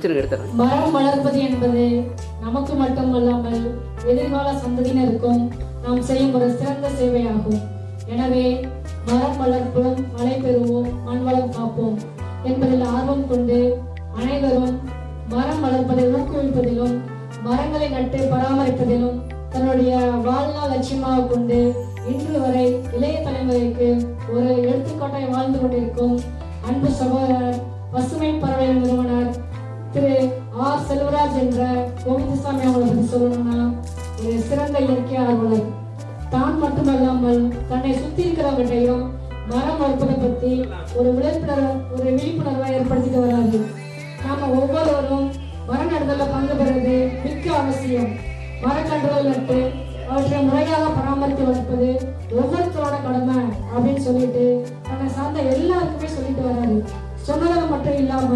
முடிச்சிருங்க, எடுத்துறேன். மரம் வளர்ப்பது என்பது நமக்கு மட்டுமல்லாமல் எதிர்கால சந்ததியினருக்கும் நாம் செய்யும் ஒரு சிறந்த சேவையாகும். எனவே மரம் வளர்ப்போம், மழை பெறுவோம், மண் வளம் காப்போம் என்பதில் ஆர்வம் கொண்டு அனைவரும் மரம் வளர்ப்பதை ஊக்குவிப்பதிலும் மரங்களை நட்டு பராமரிப்பதிலும் தன்னுடைய வாழ்நாள் லட்சியமாக கொண்டு இன்று வரை இளைய தலைமுறைக்கு ஒரு எடுத்துக்காட்டாய் வாழ்ந்து கொண்டிருக்கும் அன்பு சகோதரர் பசுமை பறவைகள் நிறுவனர் திரு ஆர் செல்வராஜ் என்ற கோவிந்தசாமி அவங்களை பற்றி சொல்லணும்னா ஒரு சிறந்த இயற்கை ஆர்வலர். தான் மட்டுமல்லாமல் தன்னை சுத்தி இருக்கிறவங்ககிட்டையும் மரம் வளர்ப்பதை பற்றி ஒரு விழிப்புணர்வை ஏற்படுத்திட்டு வராது. நாம ஒவ்வொருவரும் மர நடுதல பங்கு பெறுவது மிக்க அவசியம். மரக்கன்றுகள் நட்டு அவற்றை முறையாக பராமரித்து வளர்ப்பது ஒவ்வொருத்தரோட கடமை அப்படின்னு சொல்லிட்டு தன்னை சார்ந்த எல்லாருக்குமே சொல்லிட்டு வராரு. சொன்னது மட்டும் இல்லாம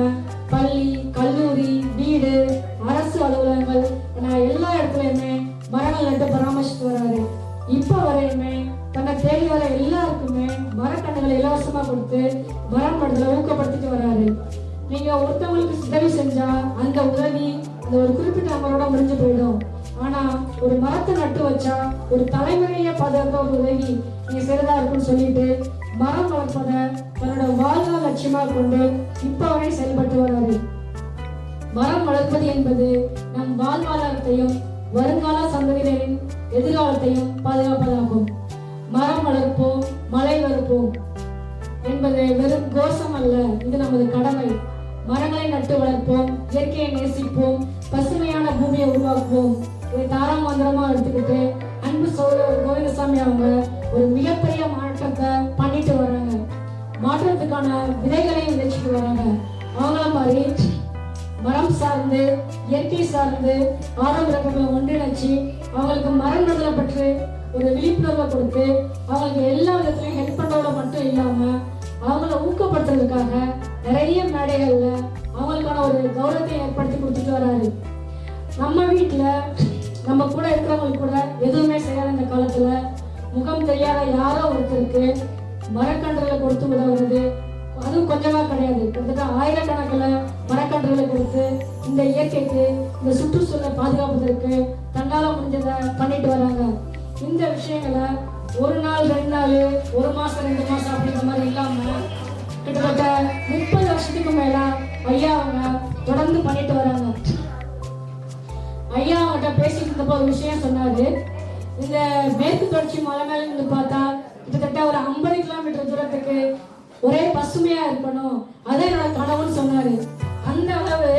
பள்ளி, கல்லூரி, வீடு, அரசு அலுவலகங்கள் என எல்லா இடத்துலயுமே மரங்கள் நட்டு பராமரிச்சுட்டு வராரு. இப்ப வரையுமே தன்னை தேடி வர எல்லாருக்குமே மரக்கன்றுகளை இலவசமா கொடுத்து மரம் நடுதலை ஊக்கப்படுத்திட்டு வராரு. நீங்க ஒருத்தவங்களுக்கு உதவி செஞ்சா அந்த உதவி அந்த ஒரு குறிப்பிட்ட நபரோட முடிஞ்சு போயிடும். ஆனா ஒரு மரத்தை நட்டு வச்சா ஒரு தலைமுறையை பாதுகாக்க ஒரு உதவி நீங்க செய்யறதா இருக்குன்னு சொல்லிட்டு மரம் வளர்ப்பதை தன்னோட வாழ்நாள் லட்சியமாக கொண்டு இப்ப வரை செயல்பட்டு வராரு. மரம் வளர்ப்பது என்பது நம் வாழ்வாதாரத்தையும் வருங்கால சந்ததியினரின் எதிர்காலத்தையும் பாதுகாப்பதாகும். மரம் வளர்ப்போம், மழை வளர்ப்போம் என்பது வெறும் கோஷம் அல்ல, இது நமது கடமை. மரங்களை நட்டு வளர்ப்போம், இயற்கையை நேசிப்போம், பசுமையான பூமியை உருவாக்குவோம். இதை தாரா மந்திரமா எடுத்துக்கிட்டு அன்பு சகோதரர் கோவிந்தசாமி அவங்க ஒரு மிகப்பெரிய மாற்றத்தை பண்ணிட்டு வர்றாங்க. மாற்றத்துக்கான விதைகளையும் விதைச்சிட்டு வராங்க. அவங்கள மாதிரி மரம் சார்ந்து இயற்கை சார்ந்து ஆரோக்கியங்களை ஒன்றிணைச்சு அவங்களுக்கு மரம் நடுதலை பற்றி ஒரு விழிப்புணர்வை கொடுத்து அவங்களுக்கு எல்லா விதத்திலையும் ஹெல்ப் பண்றதோட மட்டும் இல்லாம அவங்கள ஊக்கப்படுத்துறதுக்காக நிறைய மேடைகள்ல அவங்களுக்கான ஒரு கௌரவத்தை ஏற்படுத்தி கொடுத்துட்டு வராரு. நம்ம வீட்டுல நம்ம கூட இருக்கிறவங்களுக்கு கூட எதுவுமே செய்யாத இந்த காலத்துல முகம் தெரியாத யாரோ ஒருத்தருக்கு மரக்கன்றுகளை கொடுத்து உதவுறது அதுவும் கொஞ்சமா கிடையாது. கிட்டத்தட்ட ஆயிரக்கணக்கில் மரக்கன்றுகளை கொடுத்து இந்த இயற்கைக்கு இந்த சுற்றுச்சூழலை பாதுகாப்பதற்கு தன்னால முடிஞ்சதை பண்ணிட்டு வராங்க. இந்த விஷயங்களை ஒரு நாள் 2 நாள் 1 மாசம் 2 மாசம் அப்படிங்கிற மாதிரி இல்லாம கிட்டத்தட்ட 30 வருஷத்துக்கு மேல ஐயா அவங்க தொடர்ந்து பண்ணிட்டு வராங்க. ஐயா அவங்ககிட்ட பேசிட்டு இருந்தப்போ ஒரு விஷயம் சொன்னாரு. இந்த மேற்கு தொடர்ச்சி மலை மேல இருந்து பார்த்தா கிட்டத்தட்ட ஒரு 50 கிலோமீட்டர் தூரத்துக்கு ஒரே பசுமையா இருக்கணும், அதே என்னோட கனவுன்னு சொன்னாரு. அந்த அளவு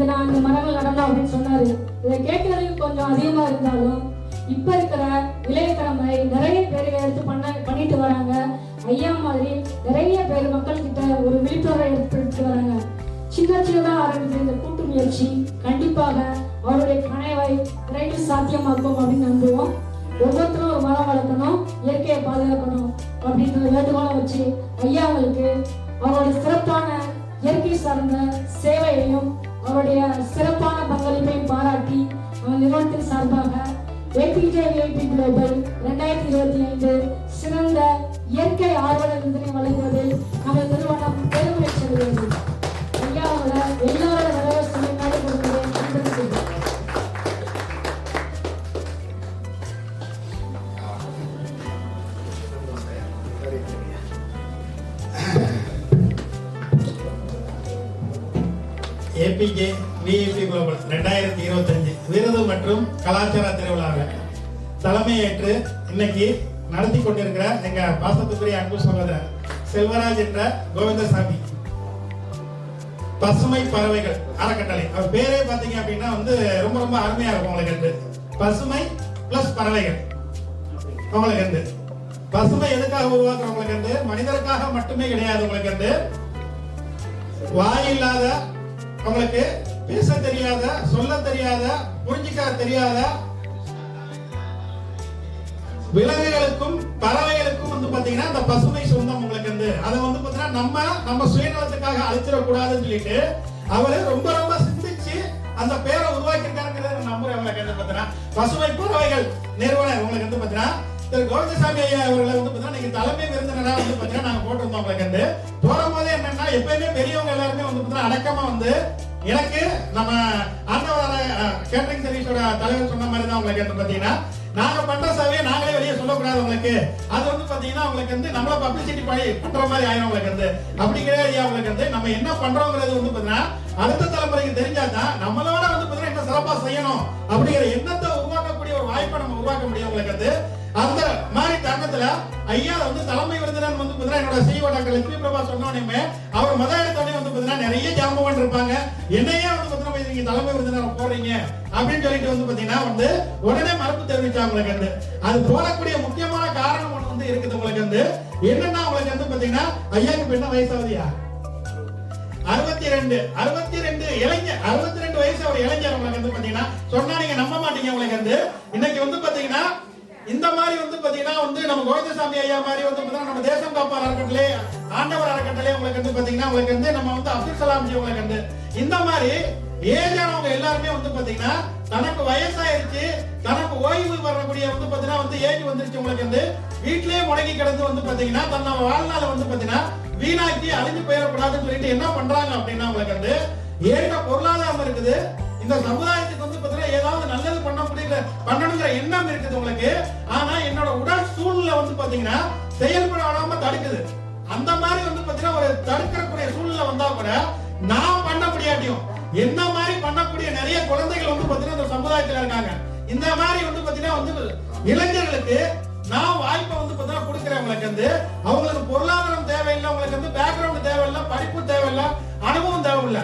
நான் இந்த மரங்கள் நடணும் அப்படின்னு சொன்னாரு. இதை கேட்கறதுக்கு கொஞ்சம் அதிகமா இருந்தாலும் இப்ப இருக்கிற இளைய தலைமுறை நிறைய பேர் எடுத்து பண்ணிட்டு வராங்க. ஐயா மாதிரி நிறைய பேர் மக்கள் கிட்ட ஒரு விழிப்புணர்வை எடுத்துட்டு வராங்க. சின்னதா ஆரம்பித்த இந்த கூட்டு முயற்சி கண்டிப்பாக அவருடைய கனவை விரைவில் சாத்தியமாக்கும் அப்படின்னு நம்புவோம். ஒவ்வொருத்தரும் ஒரு மரம் வளர்க்கணும், இயற்கையை பாதுகாக்கணும் அப்படின்ற வேண்டுகோளை வச்சு ஐயாவுக்கு அவருடைய சிறப்பான இயற்கை சார்ந்த சேவையையும் அவருடைய சிறப்பான பங்களிப்பையும் பாராட்டி அவர் நிறுவனத்தின் சார்பாக ஏபிஜே விஐபி குளோபல் 2025 சிறந்த இயற்கை ஆர்வலர் விருதினை வழங்குவதில் நமது நிறுவனம் பெருமை செல்கிறது. ஐயாவோட எல்லாரோட வரவேற்பை நாடு கொடுக்கிறேன். ஏபிஜே விஐபி குளோபல் 2025 விருது மற்றும் கலாச்சார திருவிழாவில் தலைமையேற்று இன்னைக்கு நடத்தி கொண்டிருக்கிற எங்க பாசத்துக்குரிய அன்பு சகோதரர் செல்வராஜ் என்ற கோவிந்தசாமி பசுமை பறவைகள் அறக்கட்டளை, அவர் பேரே பாத்தீங்க அப்படின்னா ரொம்ப ரொம்ப அருமையா இருக்கும். உங்களுக்கு பசுமை பிளஸ் பறவைகள். உங்களுக்கு பசுமை எதுக்காக உருவாக்குறவங்களுக்கு மனிதருக்காக மட்டுமே கிடையாது. உங்களுக்கு வாயில்லாத, உங்களுக்கு பேச தெரியாத, சொல்ல தெரியாத, புரிஞ்சிக்க தெரியாத விலங்குகளுக்கும் பறவைகளுக்கும் பாத்தீங்கன்னா இந்த பசுமை சொந்தம். உங்களுக்கு அதை பாத்தீங்கன்னா நம்ம சுயநலத்துக்காக அழிச்சிடக்கூடாதுன்னு சொல்லிட்டு அவரு ரொம்ப ரொம்ப சிந்திச்சு அந்த பேரை உருவாக்கியிருக்காருங்கிறத நம்புறேன். உங்களுக்கு பாத்தீங்கன்னா பசுமை பறவைகள் நிறுவனர் உங்களுக்கு பாத்தீங்கன்னா திரு கோவிந்தசாமி ஐயா அவர்களை பாத்தீங்கன்னா நீங்க தலைமை விருந்தினரா பாத்தீங்கன்னா நாங்க போட்டிருந்தோம். உங்களுக்கு போற போதே என்னன்னா எப்பயுமே பெரியவங்க எல்லாருமே பாத்தீங்கன்னா அடக்கமா எனக்கு நம்ம ஆண்டவர கேட்டரிங் சர்வீஸோட தலைவர் சொன்ன மாதிரி தான் உங்களுக்கு வந்து பாத்தீங்கன்னா நாங்க பண்ற சேவையை நாங்களே வெளியே சொல்லக்கூடாது உங்களுக்கு. அது வந்து பாத்தீங்கன்னா உங்களுக்கு வந்து நம்மள பப்ளிசிட்டி பண்ற மாதிரி ஆயிரும் உங்களுக்கு வந்து. அப்படி கிடையாது உங்களுக்கு வந்து நம்ம என்ன பண்றோங்கிறது வந்து பாத்தீங்கன்னா அடுத்த தலைமுறைக்கு தெரிஞ்சாதான் நம்மளோட வந்து பாத்தீங்கன்னா என்ன சிறப்பா செய்யணும் அப்படிங்கிற எண்ணத்தை உருவாக்கக்கூடிய ஒரு வாய்ப்பை நம்ம உருவாக்க முடியும் உங்களுக்கு வந்து. அந்த மாதிரி தருணத்துல ஐயா வந்து தலைமை விருந்தினர் வந்து பாத்தீங்கன்னா என்னோட CEO டாக்டர் லட்சுமி பிரபா சொன்னோடனே அவர் மத எடுத்தோடனே வந்து பாத்தீங்கன்னா நிறைய ஜாம்பவான் இருப்பாங்க. என்னையே வந்து பாத்தீங்கன்னா நீங்க தலைமை விருந்தினர் போறீங்க அப்படின்னு சொல்லிட்டு வந்து பாத்தீங்கன்னா வந்து உடனே மறுப்பு தெரிவிச்சாங்க உங்களுக்கு வந்து. அது போடக்கூடிய முக்கியமான காரணம் ஒன்று வந்து இருக்குது உங்களுக்கு வந்து. என்னன்னா உங்களுக்கு வந்து பாத்தீங்கன்னா ஐயாவுக்கு என்ன வயசாவதியா 62 இளைஞர் 62 வயசு அவர் இளைஞர் உங்களுக்கு வந்து பாத்தீங்கன்னா சொன்னா நீங்க நம்ப மாட்டீங்க உங்களுக்கு வந்து. இன்னைக்கு வந்து பாத்தீங்கன்னா இந்த மாதிரி வந்து பாத்தீங்கன்னா வந்து நம்ம கோவிந்தசாமி ஐயா மாதிரி வந்து பாத்தீங்கன்னா நம்ம தேசம் காப்பார் அறக்கட்டளை ஆண்டவர் அறக்கட்டளை உங்களுக்கு வந்து பாத்தீங்கன்னா உங்களுக்கு வந்து நம்ம வந்து அப்துல் கலாம் ஜி உங்களுக்கு வந்து இந்த மாதிரி ஏஜானவங்க எல்லாருமே வந்து பாத்தீங்கன்னா தனக்கு வயசாயிருச்சு தனக்கு ஓய்வு வரக்கூடிய வந்து பாத்தீங்கன்னா வந்து ஏஜ் வந்துருச்சு உங்களுக்கு வந்து வீட்லயே முடங்கி கிடந்து வந்து பாத்தீங்கன்னா தன்னோட வாழ்நாள வந்து பாத்தீங்கன்னா வீணாக்கி அழிஞ்சு போயிடக்கூடாதுன்னு சொல்லிட்டு என்ன பண்றாங்க அப்படின்னா உங்களுக்கு வந்து ஏற்ற பொருளாதாரம் இருக்குது. இந்த சமுதாயத்துக்கு வந்து பாத்தீங்கன்னா ஏதாவது நல்லது பண்ணணுங்கிற எண்ணம் இருக்குது உங்களுக்கு. ஆனா என்னோட உடல் சூழ்நிலை வந்து பாத்தீங்கன்னா செயல்படாம தடுக்குது. அந்த மாதிரி வந்து பாத்தீங்கன்னா ஒரு தடுக்கக்கூடிய சூழ்நிலை வந்தா கூட நான் பண்ண முடியாட்டியும் என்ன மாதிரி பண்ணக்கூடிய நிறைய குழந்தைகள் வந்து பாத்தீங்கன்னா இந்த சமுதாயத்துல இருக்காங்க. இந்த மாதிரி வந்து பாத்தீங்கன்னா வந்து இளைஞர்களுக்கு நான் வாய்ப்பை வந்து பாத்தீங்கன்னா கொடுக்கிறேன் உங்களுக்கு வந்து. அவங்களுக்கு பொருளாதாரம் தேவையில்லை, உங்களுக்கு வந்து பேக்ரவுண்ட் தேவையில்லை, படிப்பு தேவையில்லை, அனுபவம் தேவையில்லை.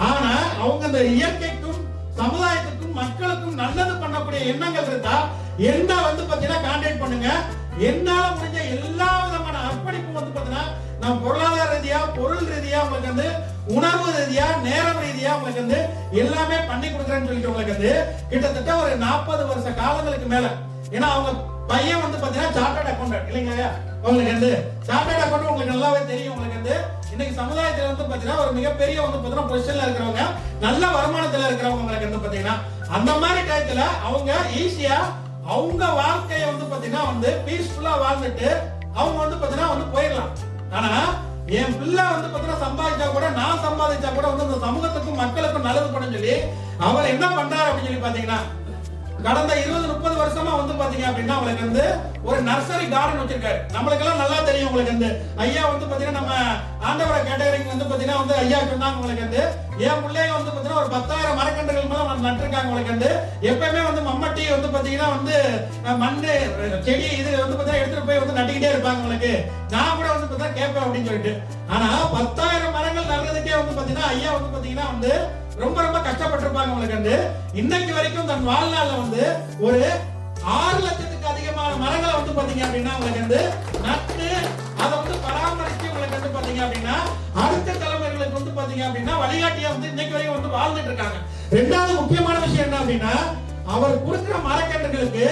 ஆனா அவங்க அந்த இயற்கைக்கும் சமுதாயத்துக்கும் மக்களுக்கும் நல்லது பண்ணக்கூடிய எண்ணங்கள் இருந்தா என்ன வந்து பாத்தீங்கன்னா கான்டாக்ட் பண்ணுங்க. என்னால முடிஞ்ச எல்லா விதமான அர்ப்பணிப்பு வந்து பாத்தீங்கன்னா நான் பொருளாதார ரீதியா பொருள் ரீதியா உங்களுக்கு வந்து உணர்வு ரீதியா நேரம் ரீதியா உங்களுக்கு வந்து எல்லாமே பண்ணி கொடுக்குறேன்னு சொல்லிட்டு உங்களுக்கு வந்து கிட்டத்தட்ட ஒரு 40 வருஷ காலங்களுக்கு மேல. ஏன்னா அவங்க பையன் வந்து பாத்தீங்கன்னா சார்ட்டர்ட் அக்கௌண்டன்ட் இல்லைங்களா உங்களுக்கு வந்து சார்ட்டர்ட் அக்கௌண்ட் உங்களுக்கு நல்லாவே தெரியும் உங்களுக்கு வந்து. இன்னைக்கு சமுதாயத்துல வந்து பாத்தீங்கன்னா ஒரு மிகப்பெரிய வந்து பாத்தீங்கன்னா பொசிஷன்ல இருக்கிறவங்க நல்ல வருமானத்துல இருக்கிறவங்க உங்களுக்கு வந்து பாத்தீங்கன்னா அந்த மாதிரி டயத்துல அவங்க ஈஸியா அவங்க வாழ்க்கையை வந்து பாத்தீங்கன்னா வந்து பீஸ்ஃபுல்லா வாழ்ந்துட்டு அவங்க வந்து பாத்தீங்கன்னா வந்து போயிடலாம். ஆனா என் பிள்ளை வந்து பாத்தீங்கன்னா சம்பாதிச்சா கூட நான் சம்பாதிச்சா கூட வந்து இந்த சமூகத்துக்கும் மக்களுக்கும் நல்லது பண்ண சொல்லி அவர் என்ன பண்றாரு அப்படின்னு சொல்லி பாத்தீங்கன்னா கடந்த 20-30 வருஷமா வந்து பாத்தீங்க அப்படின்னா உங்களுக்கு வந்து ஒரு நர்சரி கார்டன் வச்சிருக்காரு. நம்மளுக்கு எல்லாம் நல்லா தெரியும் உங்களுக்கு வந்து ஐயா வந்து பாத்தீங்கன்னா நம்ம ஆண்டவர கேட்டரிங் வந்து பாத்தீங்கன்னா வந்து ஐயா சொன்னாங்க உங்களுக்கு வந்து என் பிள்ளைங்க வந்து பாத்தீங்கன்னா ஒரு 10,000 மரக்கன்றுகள் மேல நட்டுருக்காங்க உங்களுக்கு வந்து. எப்பயுமே வந்து மம்மட்டி வந்து பாத்தீங்கன்னா வந்து மண்ணு செடி இது வந்து பாத்தீங்கன்னா எடுத்துட்டு போய் வந்து நட்டிக்கிட்டே இருப்பாங்க உங்களுக்கு. நான் கூட வந்து பாத்தீங்கன்னா கேட்பேன் அப்படின்னு சொல்லிட்டு. ஆனா 10,000 மரங்கள் நடுறதுக்கே வந்து பாத்தீங்கன்னா ஐயா வந்து பாத்தீங்கன்னா வந்து ரொம்ப ரொம்ப கஷ்டப்பட்டிருப்பாங்க உங்களுக்கு வந்து. இன்னைக்கு வரைக்கும் தன் வாழ்நாள்ல வந்து ஒரு 6 லட்சத்துக்கு அதிகமான மரங்களை வந்து பாத்தீங்க அப்படின்னா உங்களுக்கு வந்து நட்டு அதை வந்து பராமரிச்சு உங்களுக்கு வந்து பாத்தீங்க அப்படின்னா அடுத்த தலைமுறைகளுக்கு வந்து பாத்தீங்க அப்படின்னா வழிகாட்டியா வந்து இன்னைக்கு வரைக்கும் வந்து வாழ்ந்துட்டு இருக்காங்க. ரெண்டாவது முக்கியமான விஷயம் என்ன அப்படின்னா அவர் கொடுக்கிற மரக்கன்றுகளுக்கு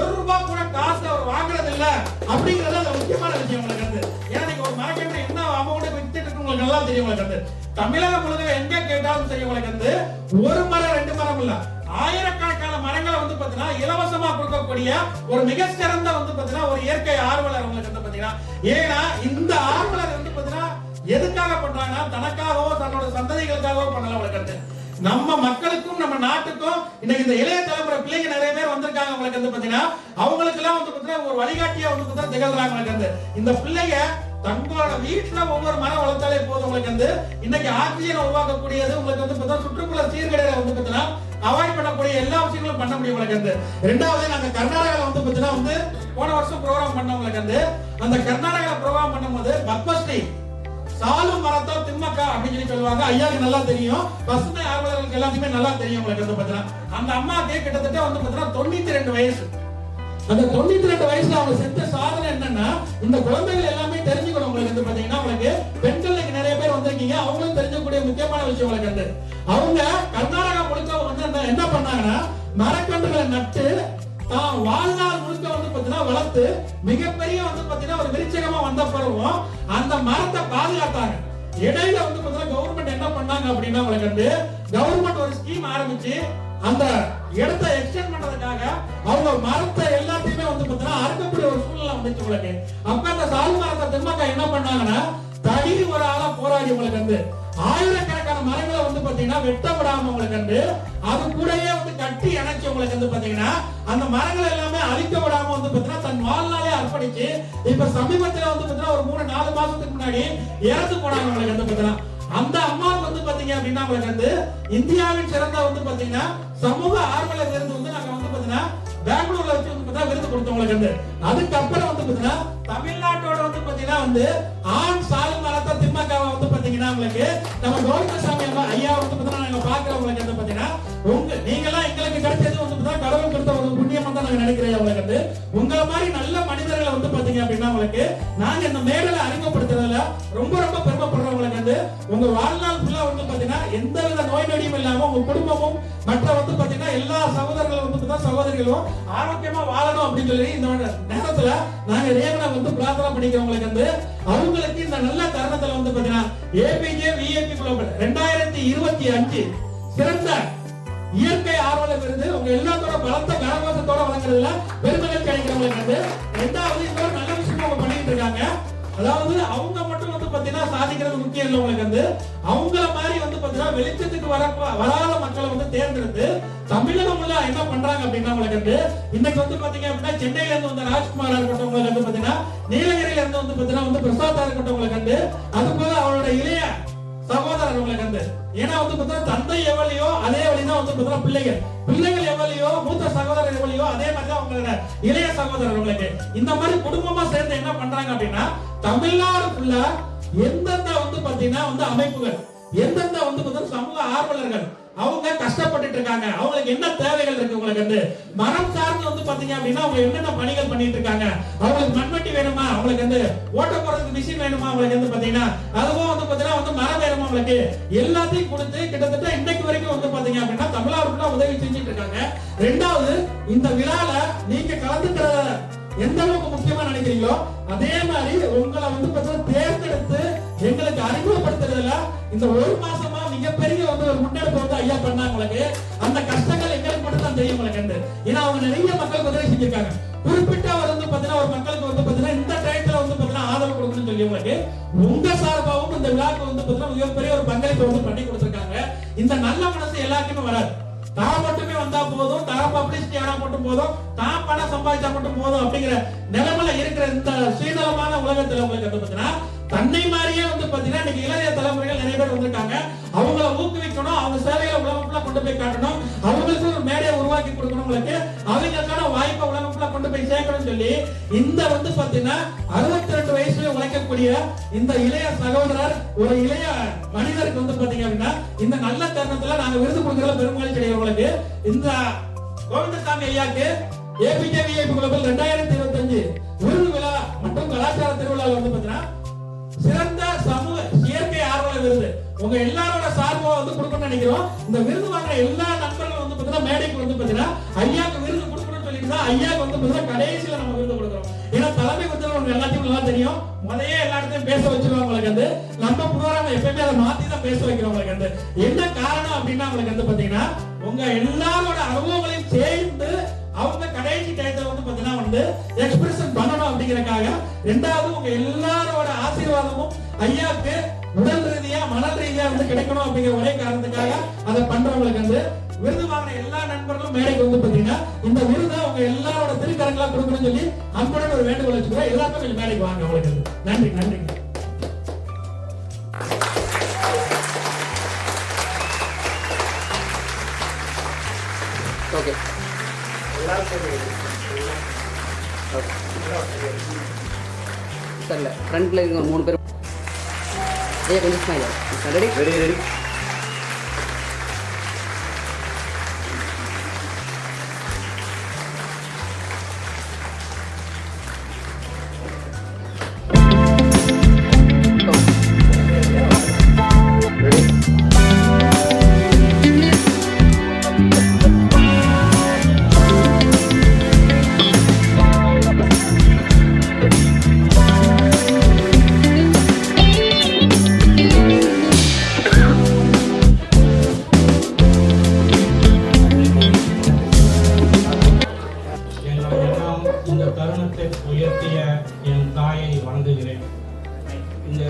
₹1 கூட காசு அவர் வாங்குறது இல்ல அப்படிங்கறது அது முக்கியமான விஷயம் உங்களுக்கு வந்து. ஏன்னா நீங்க ஒரு மரக்கன்று என்ன அமௌண்ட் வித்துட்டு இருக்கு உங்களுக்கு நல்லா தெரியும் உங்களுக்கு வந்து. தமிழகம் முழுக்க எங்க கேட்டாலும் சரி உங்களுக்கு வந்து 1 மரம் 2 மரம் இல்ல ஆயிரக்கணக்கான மரங்களை வந்து பாத்தீங்கன்னா இலவசமா கொடுக்கக்கூடிய ஒரு மிகச்சிறந்த வந்து பாத்தீங்கன்னா ஒரு இயற்கை ஆர்வலர் உங்களுக்கு வந்து பாத்தீங்கன்னா. ஏன்னா இந்த ஆர்வலர் வந்து பாத்தீங்கன்னா எதுக்காக பண்றாங்கன்னா தனக்காகவோ தன்னோட சந்ததிகளுக்காகவோ பண்ணல உங்களுக்கு. நம்ம மக்களுக்கும் நம்ம நாட்டுக்கும் இன்னைக்கு இந்த இளைய தலைமுறை பிள்ளைங்க நிறைய பேர் வந்திருக்காங்க உங்களுக்கு வந்து பாத்தீங்கன்னா அவங்களுக்கு எல்லாம் வந்து பாத்தீங்கன்னா ஒரு வழிகாட்டியா வந்து பாத்தீங்கன்னா திகழ்றாங்க உங்களுக்கு. இந்த பிள்ளைங்க தங்களோட வீட்டுல ஒவ்வொரு மரம் வளர்த்தாலே போதும் உங்களுக்கு வந்து இன்னைக்கு ஆக்சிஜன் உருவாக்கக்கூடியது உங்களுக்கு வந்து பாத்தீங்கன்னா சுற்றுப்புற சீர்கேடுகளை வந்து பாத்தீங்கன்னா அவாய்ட் பண்ணக்கூடிய எல்லா விஷயங்களும் பண்ண முடியும் உங்களுக்கு வந்து. ரெண்டாவது நாங்க கர்நாடகால வந்து பாத்தீங்கன்னா வந்து போன வருஷம் ப்ரோகிராம் பண்ணோம் உங்களுக்கு வந்து. அந்த கர்நாடகால ப்ரோகிராம் பண்ணும்போது பத்மஸ்ரீ சாலு மரத்தோ திம்மக்கா அப்படின்னு சொல்லி சொல்லுவாங்க. ஐயாவுக்கு நல்லா தெரியும், பசுமை ஆர்வலர்களுக்கு எல்லாத்துக்குமே நல்லா தெரியும் உங்களுக்கு வந்து பாத்தீங்கன்னா. அந்த அம்மாக்கு கிட்டத்தட்ட வந்து பாத்தீங்கன்னா 92 வயசு. அந்த 92 வயசுல அவங்க செஞ்ச சாதனை என்னன்னா இந்த குழந்தைகள் எல்லாமே தெரிஞ்சுக்கணும் உங்களுக்கு வந்து பாத்தீங்கன்னா உங்களுக்கு பெண்களுக்கு நிறைய பேர் வந்திருக்கீங்க அவங்களும் தெரிஞ்சக்கூடிய முக்கியமான விஷயம் உங்களுக்கு வந்து. அவங்க கர்நாடகா முழுக்க வந்து என்ன பண்ணாங்கன்னா மரக்கன்றுகளை நட்டு தான் வாழ்நாள் முழுக்க வந்து பாத்தீங்கன்னா வளர்த்து மிகப்பெரிய வந்து பாத்தீங்கன்னா ஒரு விருட்சகமா வந்த பிறகும் அந்த மரத்தை பாதுகாத்தாங்க. இடையில வந்து பாத்தீங்கன்னா கவர்மெண்ட் என்ன பண்ணாங்க அப்படின்னா உங்களுக்கு வந்து கவர்மெண்ட் ஒரு ஸ்கீம் ஆரம்பிச்சு அந்த இடத்தை எக்ஸ்டெண்ட் பண்றதுக்காக அவங்க மரத்தை எல்லாத்தையுமே வந்து பாத்தீங்கன்னா அறுக்கக்கூடிய ஒரு சூழ்நிலை வந்துச்சு உங்களுக்கு. அப்ப அந்த சால் மரத்தை திம்மக்கா என்ன பண்ணாங்கன்னா தனி ஒரு ஆளா போராடி உங்களுக்கு வந்து ஆயிரக்கணக்கான மரங்களை வந்து பாத்தீங்கன்னா வெட்டப்படாம உங்களுக்கு வந்து அது கூடயே வந்து கட்டி இணைச்சு உங்களுக்கு வந்து பாத்தீங்கன்னா அந்த மரங்கள் எல்லாமே அழிக்க விடாம வந்து பாத்தீங்கன்னா தன் வாழ்நாளே அர்ப்பணிச்சு இப்ப சமீபத்துல வந்து பாத்தீங்கன்னா ஒரு 3-4 மாசத்துக்கு முன்னாடி இறந்து போனாங்க உங்களுக்கு வந்து பாத்தீங்கன்னா. அந்த அம்மாவுக்கு வந்து பாத்தீங்க அப்படின்னா உங்களுக்கு வந்து இந்தியாவின் சிறந்த வந்து பாத்தீங்கன்னா சமூக ஆர்வலர் விருது வந்து நாங்க வந்து பாத்தீங்கன்னா பெங்களூர்ல வச்சு வந்து பாத்தீங்கன்னா விருது கொடுத்தவங்களுக்கு வந்து. அதுக்கப்புறம் வந்து பாத்தீங்கன்னா தமிழ்நாட்டோட வந்து பாத்தீங்கன்னா வந்து ஆண் சால் மரத்த திமுகவை வந்து பாத்தீங்கன்னா உங்களுக்கு நம்ம கோவிந்தசாமி ஐயா வந்து பாத்தீங்கன்னா நாங்க பாக்குறவங்களுக்கு வந்து பாத்தீங்கன்னா நீங்கெல்லாம் எங்களுக்கு கிடைச்சது வந்து பாத்தீங்கன்னா கடவுள் கொடுத்த ஒரு புண்ணியமா தான் நாங்க நினைக்கிறேன். உங்களுக்கு வந்து உங்களை மாதிரி நல்ல மனிதர்களை வந்து பாத்தீங்க அப்படின்னா உங்களுக்கு நாங்க இந்த மேடையில அறிமுகப்படுத்துறதுல ரொம்ப ரொம்ப பெருமைப்படுறோம். உங்களுக்கு வந்து உங்க வாழ்நாள் ஃபுல்லா வந்து பாத்தீங்கன்னா எந்த வித நோய் நொடியும் இல்லாம உங்க குடும்பமும் மற்ற வந்து பாத்தீங்கன்னா எல்லா சகோதரர்களும் வந்து பாத்தீங்கன்னா சகோதரிகளும் ஆரோக்கியமா வாழணும் அப்படின்னு சொல்லி இந்த நேரத்துல நாங்க இறைவனை வந்து பிரார்த்தனை பண்ணிக்கிறவங்களுக்கு வந்து அவங்களுக்கு இந்த நல்ல தருணத்துல வந்து பாத்தீங்கன்னா ஏபிஜே விஐபி குளோபல் 2025 சிறந்த இயற்கை ஆர்வலர் விருது உங்க எல்லாத்தோட பலத்த கரகோஷத்தோட வழங்குறதுல பெருமகள் கிடைக்கிறவங்களுக்கு வந்து. ரெண்டாவது இன்னொரு நல்ல விஷயம் அவங்க பண்ணிட்டு இருக்காங்க. அதாவது அவங்க மட்டும் வந்து பாத்தீங்கன்னா சாதிக்கிறது முக்கியம் இல்லை. உங்களுக்கு வந்து அவங்கள மாதிரி வந்து பாத்தீங்கன்னா வெளிச்சத்துக்கு வராத மக்களை வந்து தேர்ந்தெடுத்து தமிழகம் உள்ள என்ன பண்றாங்க அப்படின்னா உங்களுக்கு வந்து இன்னைக்கு வந்து பாத்தீங்க அப்படின்னா சென்னையில இருந்து வந்த ராஜ்குமாரா இருக்கட்டும், உங்களுக்கு வந்து பாத்தீங்கன்னா நீலகிரியில இருந்து வந்து பாத்தீங்கன்னா வந்து பிரசாத்தா இருக்கட்டும், உங்களுக்கு வந்து அது போல அவரோட இளைய சகோதரர் உங்களுக்கு வந்து ஏன்னா வந்து பாத்தீங்கன்னா தந்தை எவ்வளியோ அதே வழிதான் வந்து பாத்தீங்கன்னா பிள்ளைகள் எவ்வளியோ மூத்த சகோதரர் எவ்வளியோ அதே மாதிரி அவங்களோட இளைய சகோதரர் உங்களுக்கு இந்த மாதிரி குடும்பமா சேர்ந்து என்ன பண்றாங்க அப்படின்னா தமிழ்நாடு ஃபுல்லா எந்தெந்த வந்து பாத்தீங்கன்னா வந்து அமைப்புகள் எந்தெந்த வந்து பாத்தீங்கன்னா சமூக ஆர்வலர்கள் அவங்க கஷ்டப்பட்டுட்டு இருக்காங்க, அவங்களுக்கு என்ன தேவைகள் இருக்கு, உங்களுக்கு வந்து மரம் சார்ந்து வந்து பாத்தீங்க அப்படின்னா அவங்க என்னென்ன பணிகள் பண்ணிட்டு இருக்காங்க, அவங்களுக்கு மண்வெட்டி வேணுமா, அவங்களுக்கு வந்து ஓட்ட போறதுக்கு மிஷின் வேணுமா, அவங்களுக்கு வந்து பாத்தீங்கன்னா அதுவும் வந்து பாத்தீங்கன்னா வந்து மரம் வேணுமா, அவங்களுக்கு எல்லாத்தையும் கொடுத்து கிட்டத்தட்ட இன்னைக்கு வரைக்கும் வந்து பாத்தீங்க அப்படின்னா தமிழ்நாடு உதவி செஞ்சுட்டு இருக்காங்க. ரெண்டாவது இந்த விழால நீங்க கலந்துக்கிற எந்த அளவுக்கு முக்கியமா நினைக்கிறீங்களோ அதே மாதிரி உங்களை வந்து பாத்தீங்கன்னா தேர்ந்தெடுத்து எங்களுக்கு அறிமுகப்படுத்துறதுல இந்த ஒரு மாசமா மிகப்பெரிய வந்து ஒரு முன்னெடுப்பு வந்து ஐயா பண்ணாங்க. உங்களுக்கு அந்த கஷ்டங்கள் எங்களுக்கு மட்டும் தான் தெரியும். உங்களுக்கு ஏன்னா அவங்க நிறைய மக்களுக்கு உதவி செஞ்சிருக்காங்க. குறிப்பிட்ட அவர் வந்து பாத்தீங்கன்னா ஒரு மக்களுக்கு வந்து பாத்தீங்கன்னா இந்த டயத்துல வந்து பாத்தீங்கன்னா ஆதரவு கொடுக்கணும்னு சொல்லி உங்களுக்கு உங்க சார்பாகவும் இந்த விழாக்கு வந்து பாத்தீங்கன்னா மிகப்பெரிய ஒரு பங்களிப்பு வந்து பண்ணி கொடுத்திருக்காங்க. இந்த நல்ல மனசு எல்லாருக்குமே வராது. தான் மட்டுமே வந்தா போதும், தான் பப்ளிசிட்டி ஆனா மட்டும் போதும், தான் பணம் சம்பாதிச்சா மட்டும் போதும் அப்படிங்கிற நிலைமையில இருக்கிற இந்த சுயநலமான உலகத்துல உங்களுக்கு வந்து பாத்தீங்கன்னா தன்னை மாதிரியே வந்து பாத்தீங்கன்னா இன்னைக்கு இளைய தலைமுறைகள் நிறைய பேர் வந்திருக்காங்க. அவங்கள ஊக்குவிக்கணும், அவங்க சேவைகளை உலகம் ஃபுல்லா கொண்டு போய் காட்டணும், அவங்களுக்கு ஒரு மேடையை உருவாக்கி கொடுக்கணும், உங்களுக்கு அவங்களுக்கான வாய்ப்பை உலகம் ஃபுல்லா கொண்டு போய் சேர்க்கணும்னு சொல்லி இந்த வந்து பாத்தீங்கன்னா 62 வயசுல உழைக்கக்கூடிய இந்த இளைய சகோதரர் ஒரு இளைய மனிதருக்கு வந்து பாத்தீங்க அப்படின்னா இந்த நல்ல தருணத்துல நாங்க விருது கொடுக்கறதுல பெருமகிழ்ச்சி அடைகிறோம். உங்களுக்கு இந்த கோவிந்தசாமி ஐயாக்கு ஏபிஜே விஐபி குளோபல் 2025 விருது விழா மற்றும் கலாச்சார திருவிழாவில் வந்து பாத்தீங்கன்னா சிறந்த சமூக இயற்கை ஆர்வலர் விருது உங்க எல்லாரோட சார்பா வந்து கொடுக்கணும்னு நினைக்கிறோம். இந்த விருது வாங்குற எல்லா நண்பர்களும் வந்து பாத்தீங்கன்னா மேடைக்கு வந்து பாத்தீங்கன்னா ஐயாக்கு விருது கொடுக்கணும்னு சொல்லிட்டு தான் ஐயாக்கு வந்து பாத்தீங்கன்னா கடைசியில நம்ம விருது கொடுக்குறோம். ஏன்னா தலைமை வந்து உங்களுக்கு எல்லாத்தையும் நல்லா தெரியும், முதையே எல்லா இடத்தையும் பேச வச்சிருவாங்க. உங்களுக்கு வந்து நம்ம ப்ரோக்ராம் எப்பயுமே அதை மாத்தி தான் பேச வைக்கிறோம். உங்களுக்கு வந்து என்ன காரணம் அப்படின்னா உங்களுக்கு வந்து பாத்தீங்கன்னா உங்க எல்லாரோட அனுபவங்களையும் சேர்ந்து அவங்க கடைசி டயத்துல வந்து பாத்தீங்கன்னா வந்து எக்ஸ்பிரஷன் பண்ணணும் அப்படிங்கறக்காக. ரெண்டாவது உங்க எல்லாரோட ஆசீர்வாதமும் ஐயாக்கு உடல் ரீதியா மனல் ரீதியா வந்து கிடைக்கணும் அப்படிங்கிற ஒரே காரணத்துக்காக அதை பண்றவங்களுக்கு வந்து விருது வாங்கின எல்லா நண்பர்களும் மேடைக்கு வந்து பாத்தீங்கன்னா இந்த விருதை உங்க எல்லாரோட திருக்கரங்களா கொடுக்கணும்னு சொல்லி அன்புடன் ஒரு வேண்டுகோள் வச்சுக்கிறோம். எல்லாருக்கும் கொஞ்சம் மேடைக்கு வாங்க. உங்களுக்கு நன்றி நன்றி. ஓகே சரில ஃப்ரண்ட்ல இங்க 3 பேர் கொஞ்சம் ஸ்மைல் ரெடி ரெடி ரெடி உயர்த்திய என் தாயை வணங்குகிறேன். இந்த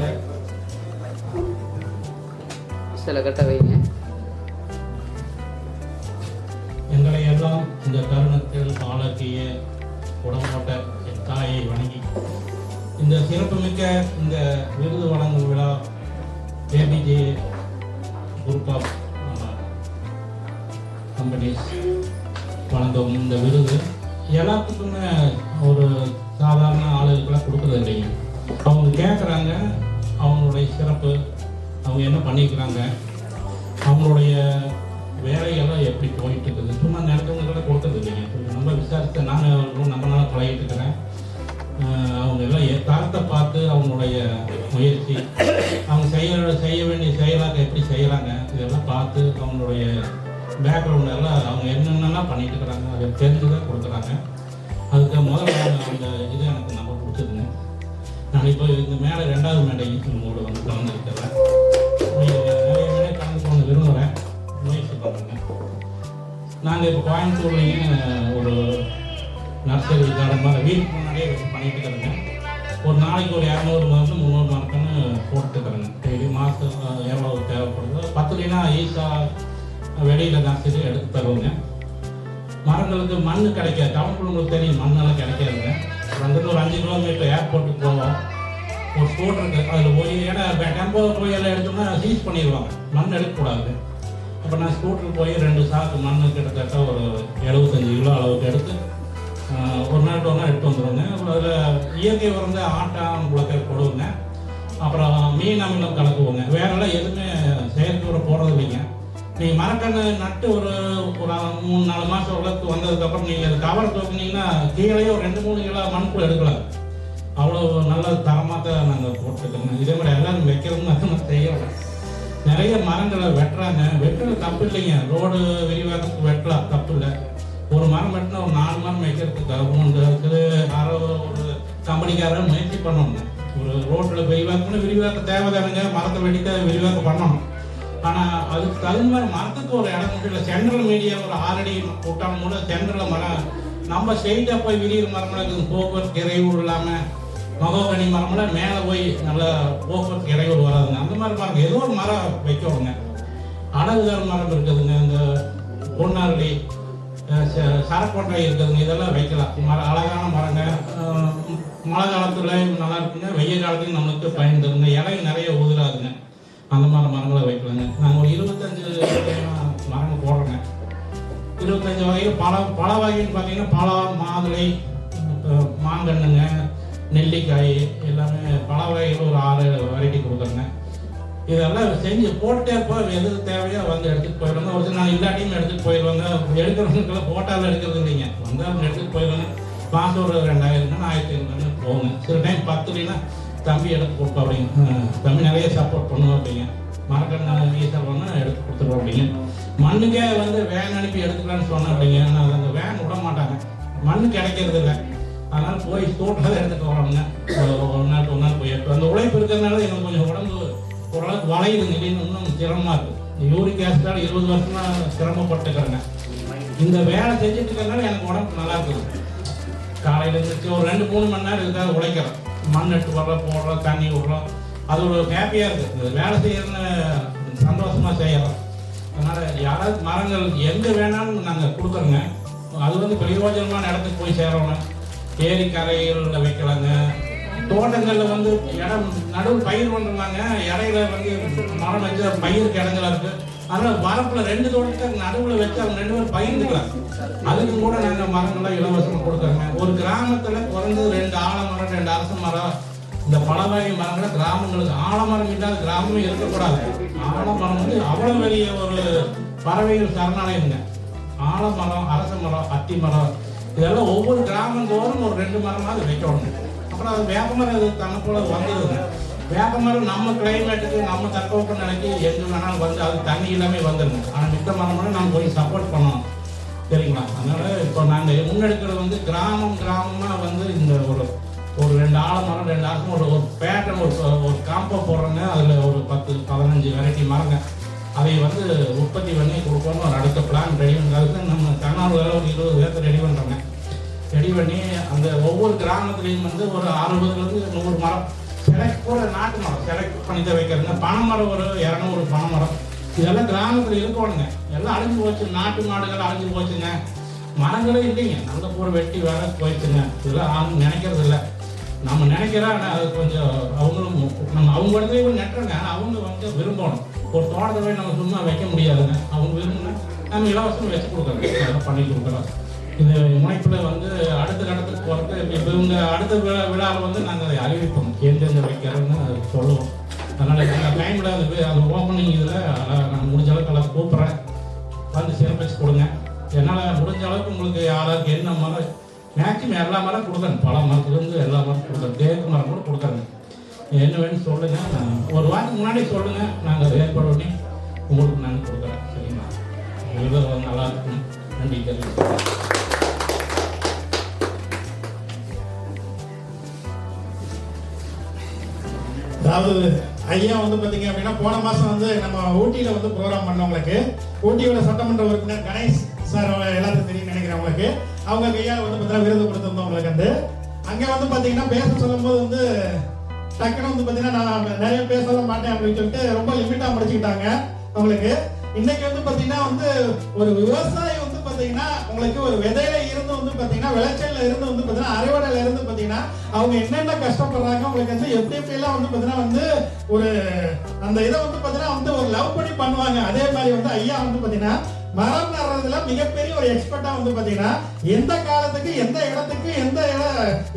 சில கட்ட வைங்க. எல்லாம் இந்த தருணத்தில் ஆளாக்கிய உடம்போட்ட என் தாயை வணங்கி இந்த சிறப்புமிக்க இந்த விருது வழங்கும் விழா ஏபிஜே குரூப் ஆஃப் கம்பெனிஸ் வழங்கும் இந்த விருது எல்லாத்துக்குமே ஒரு சாதாரண ஆளுகளுக்கெல்லாம் கொடுக்குறது இல்லைங்க. அவங்க கேட்குறாங்க அவங்களுடைய சிறப்பு, அவங்க என்ன பண்ணிக்கிறாங்க, அவங்களுடைய வேலையெல்லாம் எப்படி போயிட்டு இருக்குது, சும்மா நடக்கிறவங்களுக்கெல்லாம் கொடுக்குறது இல்லைங்க. நம்ம விசாரித்து நாங்கள் நம்மளால பழகிட்டு இருக்கிறேன். அவங்க எல்லாம் தரத்தை பார்த்து அவங்களுடைய முயற்சி, அவங்க செய்ய வேண்டிய செயலாக எப்படி செய்கிறாங்க இதெல்லாம் பார்த்து அவங்களுடைய பேக்ரவுண்ட் எல்லாம் அவங்க என்னென்னலாம் பண்ணிட்டு இருக்கிறாங்க அதை தெரிஞ்சு தான் கொடுக்குறாங்க. அதுக்கு முதல்ல அந்த இது எனக்கு நம்ம பிடிச்சதுங்க. நான் இப்போ இந்த மேலே 2வது மேடையும் உங்களோட வந்து கலந்துருக்கிறேன். நிறைய மேடை கலந்து போன விரும்புகிறேன், முயற்சி பண்ணுறேங்க. நாங்கள் இப்போ கோயம்புத்தூர்லேயும் ஒரு நர்சரி கார்டன் மாதிரி வீட்டுக்கு முன்னாடியே வச்சு பண்ணிட்டு இருக்கிறேங்க. ஒரு நாளைக்கு ஒரு 200 மார்க்கு 300 மார்க்குன்னு போட்டுக்கிறேங்க. டெய்லி மாதம் எவ்வளோ தேவைப்படுதோ 10 ஈஸாக வெளியில் நர்சரி எடுத்து தருவோங்க. மரங்களுக்கு மண் கிடைக்காது, டவுனுக்குள்ள உங்களுக்கு தெரியும் மண்ணெல்லாம் கிடைக்காதுங்க. அங்கேருந்து ஒரு 5 கிலோமீட்டர் ஏர்போர்ட்டுக்கு போவோம். ஒரு ஸ்கூட்டருக்கு அதில் போய், ஏன்னா டெம்போ போய் எல்லாம் எடுத்தோம்னா சீஸ் பண்ணிடுவாங்க, மண் எடுக்கக்கூடாது. அப்போ நான் ஸ்கூட்டருக்கு போய் 2 சாக்கு மண் கிட்டத்தட்ட ஒரு 75 கிலோ அளவுக்கு எடுத்து ஒரு நாள் எடுத்து வந்துடுவோங்க. அதில் இயற்கை உறந்த ஆட்டாம் குளக்கை போடுவோங்க. அப்புறம் மீன் அமிலம் கலக்குவோங்க. வேறெல்லாம் எதுவுமே செயற்கை உரம் போடுறது இல்லைங்க. நீங்கள் மரக்கன்று நட்டு ஒரு 3-4 மாதம் உலகத்துக்கு வந்ததுக்கப்புறம் நீங்கள் அது கவர் தூக்குனீங்கன்னா கீழே ஒரு 2-3 கிலோ மண்புழு எடுக்கலாம். அவ்வளோ நல்ல தரமாக தான் நாங்கள் போட்டுருக்கோங்க. இதே மாதிரி எல்லாரும் வைக்கிறதுன்னு அது செய்யலாம். நிறைய மரங்களை வெட்டுறாங்க, வெட்டுறது தப்பு இல்லைங்க. ரோடு விரிவாக்கத்துக்கு வெட்டலாம், தப்பு இல்லை. ஒரு மரம் வெட்டினா ஒரு 4 மரம் வைக்கிறதுக்கு அமௌண்ட்டு யாரோ ஒரு கம்பெனிக்காரர் முயற்சி பண்ணணுங்க. ஒரு ரோட்டில் விரிவாக்க தேவைதானுங்க, மரத்தை வெட்டிக்க விரிவாக்கம் பண்ணணும். ஆனால் அதுக்கு தகுந்த மாதிரி மரத்துக்கு ஒரு இடம் மட்டும் இல்லை. சென்ட்ரல் மீடியா ஒரு 6 அடி விட்டாலும் கூட சென்ட்ரலில் மரம் நம்ம ஸ்ட்ரெயிட்டாக போய் விரிகிற மரமெல்லாம் இருக்குது. போக்குவரத்து இறையூர் இல்லாமல் மகோகனி மரமெல்லாம் மேலே போய் நல்லா போக்குவரத்து இறையூர் வராதுங்க. அந்த மாதிரி மரம் ஏதோ ஒரு மரம் வைக்கணுங்க. அழகுதர் மரம் இருக்குதுங்க, இந்த பொன்னாரடி சரக்கொட்டை இருக்குதுங்க, இதெல்லாம் வைக்கலாம். அழகான மரங்க. மழை காலத்தில் நல்லா இருக்குங்க, வெயில் காலத்துலையும் நம்மளுக்கு பயன் தருங்க. இலை நிறைய உதிராதுங்க. அந்த மாதிரி மரங்களை வைக்கலாங்க. நாங்கள் ஒரு 25 மரங்கள் போடுறோங்க. 25 வகையில் பல வகைன்னு பார்த்தீங்கன்னா பழம், மாதுளை, மாங்கன்னுங்க, நெல்லிக்காய் எல்லாமே பல வகைகள் ஒரு 6 வெரைட்டி கொடுக்குறேங்க. இதெல்லாம் செஞ்சு போட்டே இருப்போம். எது தேவையோ வந்து எடுத்துகிட்டு போயிடுவாங்க. ஒரு நான் இல்லாட்டியும் எடுத்துகிட்டு போயிடுவாங்க. எடுக்கிறவங்களுக்கெல்லாம் போட்டாலும் எடுக்கிறது இல்லைங்க, வந்து அவங்க எடுத்துகிட்டு போயிடுவாங்க. மாதம் ஒரு 2000 1500 போங்க. சில டைம் 10 தம்பி எடுத்து கொடுப்போம் அப்படிங்க. தம்பி நிறைய சப்போர்ட் பண்ணுவோம் அப்படிங்க. மரக்கன்று ஈஸியாக பண்ணால் எடுத்து கொடுத்துருவோம் அப்படிங்க. மண்ணுக்கே வந்து வேன் அனுப்பி எடுத்துக்கலான்னு சொன்னேன் அப்படிங்க. ஆனால் அந்த வேன் விட மாட்டாங்க, மண்ணு கிடைக்கிறது இல்லை. அதனால் போய் ஸ்கூட்டரில் எடுத்துகிட்டு வரோங்க. ஒரு நாள் போய் எடுத்து அந்த உழைப்பு இருக்கிறதுனால எங்களுக்கு கொஞ்சம் உடம்பு ஓரளவுக்கு வளையுதுங்க. இல்லைன்னு இன்னும் சிரமமாக இருக்குது. யூரிக் ஆசிடால் 20 வருஷமாக சிரமப்பட்டுக்கிறேங்க. இந்த வேலை செஞ்சுட்டு இருக்கிறதுனால எனக்கு உடம்பு நல்லா இருக்குது. காலையில் இருந்துச்சு ஒரு 2-3 மணி நேரம் இதுக்காக உழைக்கிறோம். மண் எடுத்து வர்றோம், போடுறோம், தண்ணி விடுறோம். அது ஒரு ஹாப்பியாக இருக்குது. வேலை செய்யறதுன்னு சந்தோஷமாக செய்யறோம். அதனால் யாராவது மரங்கள் எங்கே வேணாலும் நாங்கள் கொடுக்குறோங்க. அது வந்து பிரயோஜனமான இடத்துக்கு போய் சேரணும். ஏரி கரைகளில் வைக்கலாங்க. தோட்டங்களில் வந்து இடம் நடுவில் பயிர் பண்ணுறாங்க. இடையில வந்து மரம் வச்சு பயிருக்கு இடங்களா இருக்குது. அதனால் வரப்பில் 2 தோட்டத்துக்கு நடுவில் வச்சு அவங்க 2 பேரும் பயிர்ந்துக்கலாம். அதுக்கு கூட நாங்கள் மரங்கள்லாம் இலவசமாக கொடுக்குறோங்க. ஒரு கிராமத்தில் குறைஞ்சது 2 ஆலமரம், 2 அரச மரம், இந்த பல வகை மரங்களை கிராமங்களுக்கு, ஆலமரம் இல்லாத கிராமமே இருக்கக்கூடாது. ஆலமரம் வந்து அவ்வளோ பெரிய ஒரு பறவைகள் சரணாலயங்க. ஆலமரம், அரச மரம், அத்தி மரம் இதெல்லாம் ஒவ்வொரு கிராமந்தோறும் ஒரு 2 மரமாவது வைக்கணும். அப்புறம் அது வேப்பமரம் அது தனக்குள்ள வந்துடுதுங்க. வேப்பமரம் நம்ம கிளைமேட்டுக்கு நம்ம தட்பவெப்ப நிலைக்கு எங்கே வேணாலும் வந்து அது தண்ணி இல்லாமல் வந்துடுங்க. ஆனால் மித்த மரம்னா நம்ம போய் சப்போர்ட் பண்ணணும், சரிங்களா? அதனால் இப்போ நாங்கள் முன்னெடுக்கிறது வந்து கிராமமாக வந்து இந்த ஒரு 2 ஆலமரம், 2 அரசம், ஒரு பேட்டர்ன், ஒரு காம்போ போடுறோங்க. அதில் ஒரு 10-15 வெரைட்டி மரங்க. அதை வந்து உற்பத்தி பண்ணி கொடுக்கணும். ஒரு அடுத்த பிளான் ரெடி பண்ணுறதுக்கு நம்ம கர்நாடகாவில் ஒரு 20 ஏக்கர் ரெடி பண்ணுறோங்க. ரெடி பண்ணி அந்த ஒவ்வொரு கிராமத்துலேயும் வந்து ஒரு 60-100 மரம் செலக்ட் கூட நாட்டு மரம் செலக்ட் பண்ணி தான் வைக்கிறதுங்க. பனைமரம் ஒரு 200 பனைமரம் இதெல்லாம் கிராமத்தில் இருக்கணுங்க. எல்லாம் அழிஞ்சு போச்சு, நாட்டு மாடுகள் அழிஞ்சு போச்சுங்க. மரங்களே இல்லைங்க. நல்ல பூரா வெட்டி வேற போயிடுச்சுங்க. இதெல்லாம் அவங்க நினைக்கிறது இல்லை. நம்ம நினைக்கிறோம். ஆனால் அது கொஞ்சம் அவங்களும் நம்ம அவங்க இடத்துலயே கூட நட்டுறோங்க. ஆனால் அவங்க வந்து விரும்பணும். ஒரு தோட்டத்தை போய் நம்ம சும்மா வைக்க முடியாதுங்க. அவங்க விரும்பினா நம்ம இலவசம் வச்சு கொடுக்குறோம், அதெல்லாம் பண்ணி கொடுக்குறோம். இந்த முனைப்பில் வந்து அடுத்த கட்டத்துக்கு போகிறது. இப்போ இவங்க அடுத்த விழாவில் வந்து நாங்கள் அதை அறிவிப்போம், எந்தெந்த வைக்கிறோன்னு சொல்லுவோம். அதனால் இந்த டைமில் அந்த ஓப்பனிங் இதில் நான் முடிஞ்ச அளவுக்கு எல்லாம் கூப்பிட்றேன், வந்து சிறப்பிச்சு கொடுங்க. என்னால் முடிஞ்ச அளவுக்கு உங்களுக்கு யாராருக்கு என்ன மரம் மேக்ஸிமம் எல்லா மரம் கொடுக்குறேன். பல மரத்துலேருந்து எல்லா மரம் கொடுக்குறேன். தேக்கு மரம் கூட கொடுக்குறேங்க. என்ன வேணும்னு சொல்லுங்கள். ஒரு வாரத்துக்கு முன்னாடி சொல்லுங்கள், நாங்கள் அதை ஏற்பாடு பண்ணி உங்களுக்கு நாங்கள் கொடுக்குறேன். சரிங்களா? விவரம் நல்லா இருக்கும். நன்றி தெரிவிக்கிறேன். அதாவது ஐயா வந்து பார்த்தீங்க அப்படின்னா போன மாதம் வந்து நம்ம ஊட்டியில் வந்து ப்ரோக்ராம் பண்ணவங்களுக்கு, ஊட்டியோட சட்டமன்ற உறுப்பினர் கணேஷ் சார் எல்லாத்துக்கும் தெரியும் நினைக்கிறவங்களுக்கு, அவங்க கையால் வந்து பார்த்தீங்கன்னா விருது கொடுத்துருந்தவங்களுக்கு வந்து அங்கே வந்து பார்த்தீங்கன்னா பேச சொல்லும்போது வந்து டக்குன்னு வந்து பார்த்தீங்கன்னா நான் நிறைய பேசலாம் மாட்டேன் அப்படின்னு சொல்லிட்டு ரொம்ப லிமிட்டாக முடிச்சுக்கிட்டாங்க அவங்களுக்கு. இன்னைக்கு வந்து பார்த்தீங்கன்னா வந்து ஒரு விவசாயி வந்து பார்த்தீங்கன்னா உங்களுக்கு ஒரு விதையில இருந்து வந்து பார்த்தீங்கன்னா விளைச்சல்ல இருந்து வந்து பார்த்தீங்கன்னா அறுவடையில இருந்து பார்த்தீங்கன்னா அவங்க என்னென்ன கஷ்டப்படுறாங்க, உங்களுக்கு வந்து எப்படி எப்படிலாம் வந்து பார்த்தீங்கன்னா வந்து ஒரு அந்த இதை வந்து பார்த்தீங்கன்னா வந்து ஒரு லவ் பண்ணி பண்ணுவாங்க. அதே மாதிரி வந்து ஐயா வந்து பார்த்தீங்கன்னா மரம் நடுறதுல மிகப்பெரிய ஒரு எக்ஸ்பர்ட்டா வந்து பாத்தீங்கன்னா எந்த காலத்துக்கு எந்த இடத்துக்கு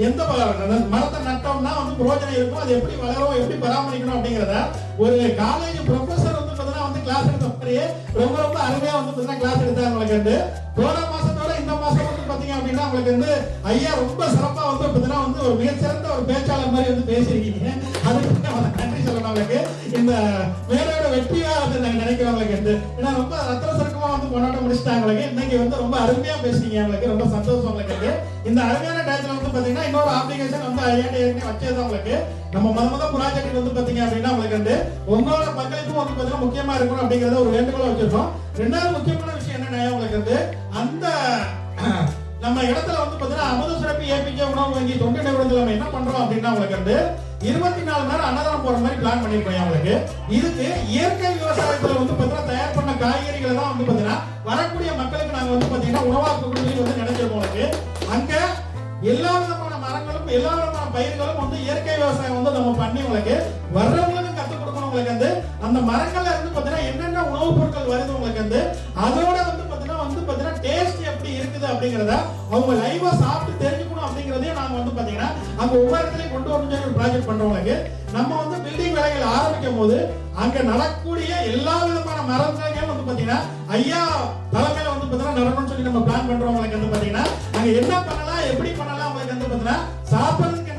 எந்த மரத்தை நட்டோம்னா வந்து பிரயோஜனம் இருக்கும், அது எப்படி வளரும், எப்படி பராமரிக்கணும் அப்படிங்கிறத ஒரு காலேஜ் ப்ரொஃபசர் வந்து பாத்தீங்கன்னா வந்து கிளாஸ் எடுத்த மாதிரியே ரொம்ப ரொம்ப அருமையா வந்து பாத்தீங்கன்னா கிளாஸ் எடுத்தாங்க. உங்களுக்கு வந்து போன மாசத்தோட இந்த மாசம் வந்து பாத்தீங்க அப்படின்னா உங்களுக்கு வந்து ஐயா ரொம்ப சிறப்பா வந்து பாத்தீங்கன்னா வந்து ஒரு மிகச்சிறந்த ஒரு பேச்சாளர் மாதிரி வந்து பேசியிருக்கீங்க. அதுக்கு நன்றி சொல்லணும். உங்களுக்கு இந்த மேடையோட வெற்றியா வந்து நாங்க நினைக்கிறோம். உங்களுக்கு வந்து ஏன்னா ரொம்ப ரத்தன சுருக்கமா வந்து கொண்டாட முடிச்சிட்டாங்க. இன்னைக்கு வந்து ரொம்ப அருமையா பேசுறீங்க. உங்களுக்கு ரொம்ப சந்தோஷம். உங்களுக்கு இந்த அருமையான டயத்துல வந்து பாத்தீங்கன்னா இன்னொரு அப்ளிகேஷன் வந்து ஐயாட்ட ஏற்கனவே வச்சதுதான். உங்களுக்கு நம்ம முதல் ப்ராஜெக்ட் வந்து பாத்தீங்க அப்படின்னா உங்களுக்கு வந்து உங்களோட பங்களிப்பும் வந்து பாத்தீங்கன்னா முக்கியமா இருக்கணும் அப்படிங்கறத ஒரு வேண்டுகோளை வச்சிருக்கோம். ரெண்டாவது முக்கியமான விஷயம் என்னன்னா உங்களுக்கு வந்து அந்த நம்ம இடத்துல வந்து பாத்தீங்கன்னா அமுத சுரப்பி ஏபிகே உணவு வங்கி தொண்டு நிறுவனத்துல நம்ம என்ன பண்றோம் அப்படின்னா உங்களுக்கு வந்து 24 மணி நேரம் அன்னதானம் போற மாதிரி பிளான் பண்ணிருக்கோம். உங்களுக்கு இதுக்கு இயற்கை விவசாயத்துல வந்து பாத்தீங்கன்னா தயார் பண்ண காய்கறிகளை தான் வந்து பாத்தீங்கன்னா வரக்கூடிய மக்களுக்கு நாங்க வந்து பாத்தீங்கன்னா உணவாக்க வந்து நினைச்சிருக்கோம். உங்களுக்கு அங்க எல்லா விதமான மரங்களும் எல்லா விதமான பயிர்களும் வந்து இயற்கை விவசாயம் வந்து நம்ம பண்ணி உங்களுக்கு வர்றவங்களுக்கு கற்றுக் கொடுக்கணும். உங்களுக்கு வந்து அந்த மரங்கள்ல இருந்து பாத்தீங்கன்னா என்னென்ன உணவுப் பொருட்கள் வருது உங்களுக்கு வந்து அதோட வந்து பாத்தீங்கன்னா டேஸ்ட் எப்படி இருக்குது அப்படிங்கறத அவங்க லைவா சாப்பிட்டு தெரிஞ்சுக்கணும். அப்படிங்கறதையும் நாங்க வந்து பாத்தீங்கன்னா அங்க ஒவ்வொரு இடத்துலயும் கொண்டு வரணும் ஒரு ப்ராஜெக்ட் பண்றவங்களுக்கு நம்ம வந்து பில்டிங் வேலைகள் ஆரம்பிக்கும் போது அங்க நடக்கூடிய எல்லா விதமான மரங்களையும் வந்து பாத்தீங்கன்னா ஐயா தலைமையில வந்து பாத்தீங்கன்னா நடக்கணும்னு சொல்லி நம்ம பிளான் பண்றவங்களுக்கு வந்து பாத்தீங்கன்னா அங்க என்ன பண்ணலாம், எப்படி பண்ணலாம், உங்களுக்கு வந்து பாத்தீங்கன்னா சாப்பிடுறதுக்கு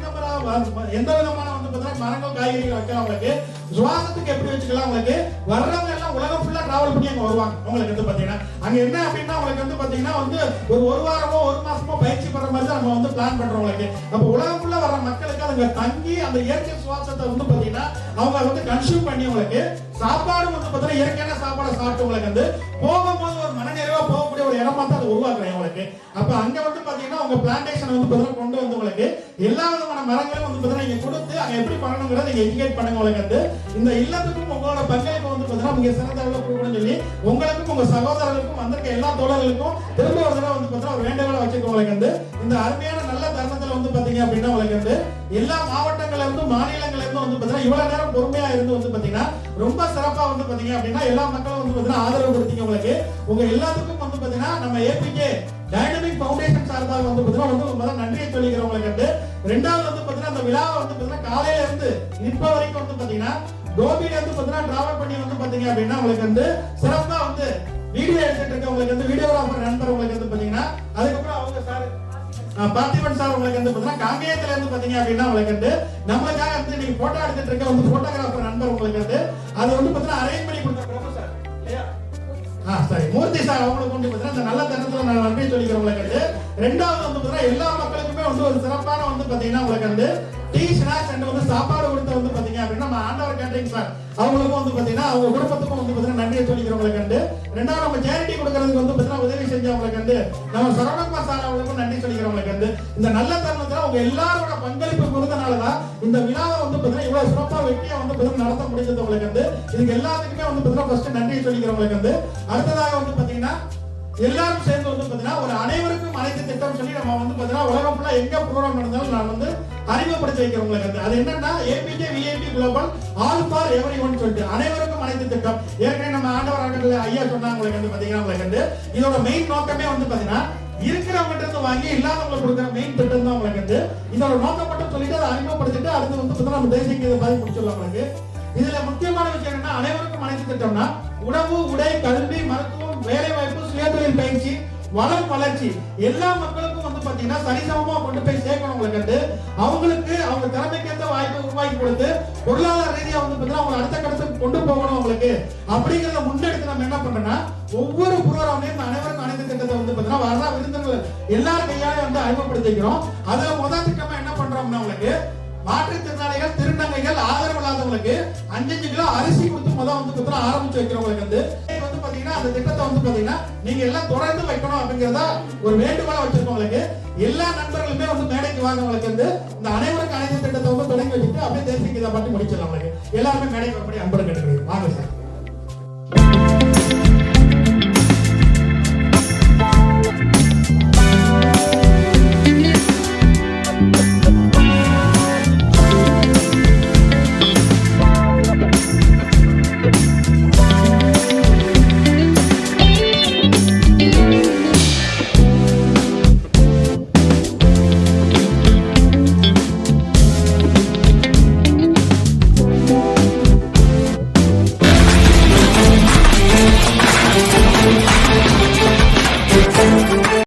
எந்த விதமான வந்து பாத்தீங்கன்னா மரங்கள் காய்கறிகள் வைக்கலாம், உங்களுக்கு சுவாசத்துக்கு எப்படி வச்சுக்கலாம், உங்களுக்கு வர்றவங்க எல்லாம் உலகம் ஃபுல்லா டிராவல் பண்ணி அங்க வருவாங்க. உங்களுக்கு வந்து பாத்தீங்கன்னா அங்க என்ன அப்படின்னா உங்களுக்கு வந்து பாத்தீங்கன்னா வந்து ஒரு வாரமோ ஒரு மாசமோ பயிற்சி பண்ற மாதிரி தான் நம்ம வந்து பிளான் பண்றோம். உங்களுக்கு அப்ப உலகம் ஃபுல்லா வர்ற மக்களுக்கு அங்க தங்கி அந்த இயற்கை சுவாசத்தை வந்து பாத்தீங்கன்னா அவங்க வந்து கன்சியூம் பண்ணி உங்களுக்கு சாப்பாடு வந்து பாத்தீங்கன்னா இயற்கையான சாப்பாடை சாப்பிட்டு உங்களுக்கு வந்து போகும்போது ஒரு மனநிறைவா போகக்கூடிய ஒரு இடமா தான் அதை உருவாக்குறேன். உங்களுக்கு அப்ப அங்க வந்து பாத்தீங்கன்னா உங்க பிளான்டேஷன் வந்து பாத்தீங்கன்னா கொண்டு வந்து உங்களுக்கு எல்லா விதமான மரங்களும் வந்து பாத்தீங்கன்னா இங்க கொடுத்து அங்க எப்படி பண்ணணுங்கிறத நீங்க எஜுகேட் பண்ணுங்க. உங்களுக்கு வந்து இந்த இல்லத்துக்கும் உங்களோட பங்களிப்பு வந்து பாத்தீங்கன்னா மிக சிறந்த அளவுல கொடுக்கணும்னு சொல்லி உங்களுக்கும் உங்க சகோதரர்களுக்கும் வந்திருக்க எல்லா தோழர்களுக்கும் திரும்ப ஒரு தடவை வந்து பாத்தீங்கன்னா ஒரு வேண்டுகோளை வச்சிருக்கோம். உங்களுக்கு வந்து இந்த அருமையான நல்ல தருணத்துல வந்து பாத்தீங்க அப்படின்னா உங்களுக்கு வந்து எல்லா மாவட்டங்கள்ல இருந்து மாநிலங்கள்ல இருந்து வந்து பாத்தீங்கன்னா இவ்வளவு நேரம் பொறுமையா இருந்து வந்து பாத்தீங்கன்னா ரொம்ப சிறப்பா வந்து பாத்தீங்க அப்படின்னா எல்லா மக்களும் வந்து பாத்தீங்கன்னா ஆதரவு கொடுத்தீங்க. உங்களுக்கு உங்க எல்லாத்துக்கும் வந்து பாத்தீங்கன்னா நம்ம ஏபிகே டைனமிக் ஃபவுண்டேஷன் சார்பாக வந்து பாத்தீங்கன்னா வந்து முதல்ல நன்றியை சொல்லிக்கிறோம். உங்களுக்கு ரெண்டாவது வந்து பாத்தீங்கன்னா அந்த விழாவை வந்து பாத்தீங்கன்னா காலையில இருந்து இப்ப வரைக்கும் வந்து பாத்தீங்கன்னா கோபில இருந்து பாத்தீங்கன்னா டிராவல் பண்ணி வந்து பாத்தீங்க அப்படின்னா உங்களுக்கு வந்து சிறப்பா வந்து வீடியோ எடுத்துட்டு இருக்க உங்களுக்கு வந்து வீடியோகிராஃபர் நண்பர் உங்களுக்கு வந்து பாத்தீங்கன்னா அதுக்கப்புறம் அவங்க சார் பார்த்திபன் சார் உங்களுக்கு வந்து பாத்தீங்கன்னா காங்கேயத்துல இருந்து பாத்தீங்க அப்படின்னா உங்களுக்கு வந்து நம்மளுக்காக வந்து நீங்க போட்டோ எடுத்துட்டு இருக்க வந்து போட்டோகிராஃபர் நண்பர் உங்களுக்கு வந்து அது வந்து பாத்தீங்கன்னா அரேஞ்ச் பண்ணி கொடுத்த ப்ரொஃபசர் இல்லையா சரி மூர்த்தி சார் அவங்களுக்கு வந்து பாத்தீங்கன்னா இந்த நல்ல தருணத்துல நான் நன்றி சொல்லிக்கிறேன். உங்களுக்கு ரெண்டாவது வந்து பாத்தீங்கன்னா எல்லா மக்களுக்குமே வந்து ஒரு சிறப்பான வந்து பாத்தீங்கன்னா உங்களுக்கு வந்து டீ ஸ்நாக்ஸ் அண்ட் வந்து சாப்பாடு கொடுத்து வந்து பாத்தீங்க அப்படின்னா நம்ம ஆண்டவர் கேட்டரிங் சார் அவங்களுக்கும் வந்து பாத்தீங்கன்னா அவங்க குடும்பத்துக்கும் வந்து பாத்தீங்கன்னா நன்றியை சொல்லிக்கிறவங்களுக்கு வந்து ரெண்டாவது நம்ம சேரிட்டி கொடுக்கறதுக்கு வந்து பாத்தீங்கன்னா உதவி செஞ்சவங்களுக்கு வந்து நம்ம சரவணகுமார் சார் அவங்களுக்கும் நன்றி சொல்லிக்கிறவங்களுக்கு வந்து இந்த நல்ல தருணத்துல அவங்க எல்லாரோட பங்களிப்பு கொடுத்தனாலதான் இந்த விழாவை வந்து பாத்தீங்கன்னா இவ்வளவு சிறப்பா வெற்றியா வந்து பாத்தீங்கன்னா நடத்த முடிஞ்சது. உங்களுக்கு வந்து இதுக்கு எல்லாத்துக்குமே வந்து பாத்தீங்கன்னா ஃபர்ஸ்ட் நன்றியை சொல்லிக்கிறவங்களுக்கு வந்து அடுத்ததாக வந்து பாத்தீங்கன்னா எல்லாரும் சேர்ந்து வந்து பாத்தீங்கன்னா ஒரு அனைவருக்கும் அனைத்து திட்டம் சொல்லி நம்ம வந்து பாத்தீங்கன்னா உலகம் ஃபுல்லா எங்க ப்ரோக்ராம் நடந்தாலும் நான் வந்து அறிமுகப்படுத்தி வைக்கிறேன் உங்களுக்கு. அது என்னன்னா APJ VIP global all for every one சொல்லிட்டு அனைவருக்கும் அனைத்து திட்டம். ஏற்கனவே நம்ம ஆண்டவர் ஆண்டவர்கள் ஐயா சொன்னாங்க உங்களுக்கு வந்து பாத்தீங்கன்னா உங்களுக்கு வந்து இதோட மெயின் நோக்கமே வந்து பாத்தீங்கன்னா இருக்கிறவங்க இருந்து வாங்கி இல்லாதவங்களுக்கு கொடுக்குற மெயின் திட்டம் தான் உங்களுக்கு வந்து இதோட நோக்கம் மட்டும் சொல்லிட்டு அதை அறிமுகப்படுத்திட்டு அடுத்து வந்து பாத்தீங்கன்னா நம்ம தேசிய கீதை பாதி முடிச்சிடலாம் உங்களுக்கு. இதுல முக்கியமான விஷயம் என்னன்னா அனைவருக்கும் அனைத்து திட்டம்னா உணவு, உடை, கல்வி, மருத்துவம், வேலை வாய்ப்பு, சுயதொழில் பயிற்சி, வளம், வளர்ச்சி எல்லா மக்களுக்கும் வந்து பாத்தீங்கன்னா சரிசமமா கொண்டு போய் சேர்க்கணும் உங்களுக்கு. அவங்களுக்கு அவங்க திறமைக்கேற்ற வாய்ப்பை உருவாக்கி கொடுத்து பொருளாதார ரீதியா வந்து பாத்தீங்கன்னா அவங்க அடுத்த கட்டத்துக்கு கொண்டு போகணும் உங்களுக்கு. அப்படிங்கிறத முன்னெடுத்து நம்ம என்ன பண்றோம்னா ஒவ்வொரு புரோகிராம்லயும் அனைவருக்கும் அனைத்து திட்டத்தை வந்து பாத்தீங்கன்னா வர விருந்தினர்கள் எல்லாரும் கையாலே வந்து அறிமுகப்படுத்திக்கிறோம். அதுல முதல் திட்டமா என்ன பண்றோம்னா உங்களுக்கு மாற்றுத்திறனாளிகள், திருநங்கைகள், ஆதரவு இல்லாதவங்களுக்கு 5 கிலோ அரிசி கொடுத்து முதல் வந்து பாத்தீங்கன்னா ஆரம்பிச்சு வைக்கிறவங்களுக்கு வந்து பாத்தீங்கன்னா அந்த திட்டத்தை வந்து பாத்தீங்கன்னா நீங்க எல்லாம் தொடர்ந்து வைக்கணும் அப்படிங்கறத ஒரு வேண்டுகோளா வச்சிருக்கவங்களுக்கு எல்லா நண்பர்களுமே வந்து மேடைக்கு வாங்கவங்களுக்கு வந்து இந்த அனைவருக்கும் அனைத்து திட்டத்தை வந்து தொடங்கி வச்சுட்டு அப்படியே தேசிய கீதை பாட்டு முடிச்சிடலாம். எல்லாருமே மேடைக்கு வரப்படி அன்புடன் கேட்டுக்கிறேன். வாங்க சார்.